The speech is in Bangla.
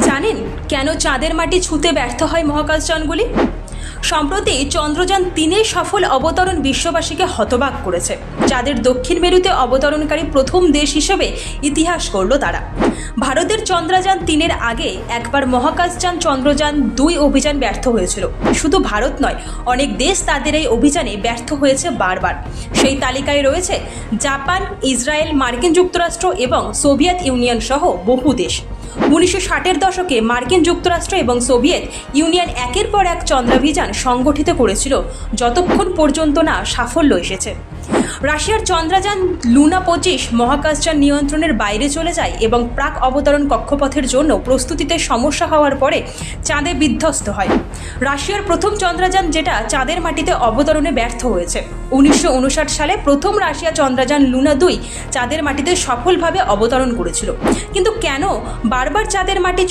জানেন কেন চাঁদের মাটি ছুঁতে ব্যর্থ হয় মহাকাশযানগুলি? সম্প্রতি চন্দ্রযান-3-এর সফল অবতরণ বিশ্ববাসীকে হতবাক করেছে। চাঁদের দক্ষিণ মেরুতে অবতরণকারী প্রথম দেশ হিসেবে ইতিহাস গড়ল তারা। ভারতের চন্দ্রযান-3-এর আগে একবার মহাকাশযান চন্দ্রযান-2 অভিযান ব্যর্থ হয়েছিল। শুধু ভারত নয়, অনেক দেশ তাদের এই অভিযানে ব্যর্থ হয়েছে বারবার। সেই তালিকায় রয়েছে জাপান, ইসরায়েল, মার্কিন যুক্তরাষ্ট্র এবং সোভিয়েত ইউনিয়ন সহ বহু দেশ। 1960-এর দশকে মার্কিন যুক্তরাষ্ট্র এবং সোভিয়েত ইউনিয়ন একের পর এক চন্দ্রাভিযান সংগঠিত করেছিল, যতক্ষণ পর্যন্ত না সাফল্য এসেছে। রাশিয়ার চন্দ্রযান লুনা 25 মহাকাশযান নিয়ন্ত্রণের বাইরে চলে যায় এবং প্রাক অবতরণ কক্ষপথের জন্য প্রস্তুতিতে সমস্যা হওয়ার পরে চাঁদে বিধ্বস্ত হয়। রাশিয়ার প্রথম চন্দ্রযান, যেটা চাঁদের মাটিতে অবতরণে ব্যর্থ হয়েছে। 1959 সালে প্রথম রাশিয়া চন্দ্রযান লুনা 2 চাঁদের মাটিতে সফলভাবে অবতরণ করেছিল। কিন্তু কেন বারবার চাঁদের মাটি